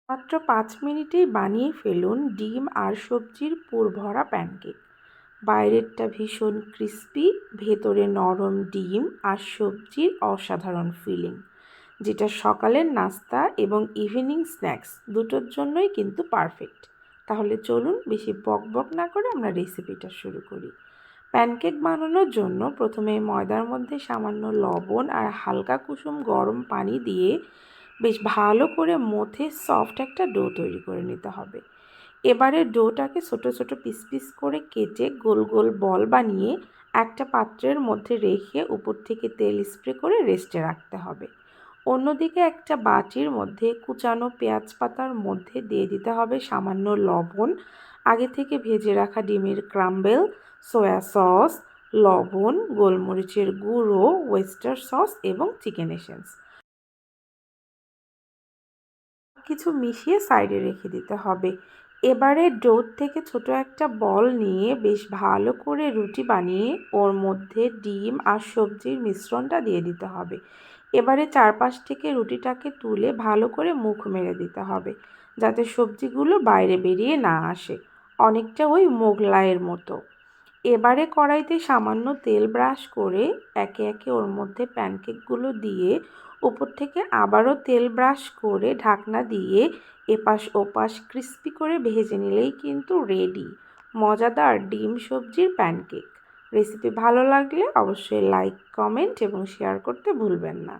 মাত্র 5 মিনিটেই বানিয়ে ফেলুন ডিম আর সবজির পুরভরা প্যানকেক। বাইরেরটা ভীষণ ক্রিস্পি, ভেতরে নরম ডিম আর সবজির অসাধারণ ফিলিং, যেটা সকালের নাস্তা এবং ইভিনিং স্ন্যাক্স দুটোর জন্যই কিন্তু পারফেক্ট। তাহলে চলুন বেশি বকবক না করে আমরা রেসিপিটা শুরু করি। প্যানকেক বানানোর জন্য প্রথমে ময়দার মধ্যে সামান্য লবণ আর হালকা কুসুম গরম পানি দিয়ে বেশ ভালো করে মথে সফট একটা ডো তৈরি করে নিতে হবে। এবারে ডোটাকে ছোট ছোট পিস পিস করে কেটে গোল গোল বল বানিয়ে একটা পাত্রের মধ্যে রেখে উপর থেকে তেল স্প্রে করে রেস্টে রাখতে হবে। অন্যদিকে একটা বাটির মধ্যে কুচানো পেঁয়াজ পাতার মধ্যে দিয়ে দিতে হবে সামান্য লবণ, আগে থেকে ভেজে রাখা ডিমের ক্রাম্বেল, সয়া সস, লবণ, গোলমরিচের গুঁড়ো, ওয়েস্টার সস এবং চিকেন এসেন্স কিছু মিশিয়ে সাইডে রেখে দিতে হবে। এবারে ডো থেকে ছোট একটা বল নিয়ে বেশ ভালো করে রুটি বানিয়ে ওর মধ্যে ডিম আর সবজির মিশ্রণটা দিয়ে দিতে হবে। এবারে চারপাশ থেকে রুটিটাকে তুলে ভালো করে মুখ মেরে দিতে হবে, যাতে সবজিগুলো বাইরে বেরিয়ে না আসে, অনেকটা ওই মোগলাইয়ের মতো। এবারে কড়াইতে সামান্য তেল ব্রাশ করে একে একে ওর মধ্যে প্যানকেকগুলো দিয়ে উপর থেকে আবারও তেল ব্রাশ করে ঢাকনা দিয়ে এপাশ ওপাশ ক্রিস্পি করে ভেজে নিলেই কিন্তু রেডি মজাদার ডিম সবজির প্যানকেক। রেসিপি ভালো লাগলে অবশ্যই লাইক, কমেন্ট এবং শেয়ার করতে ভুলবেন না।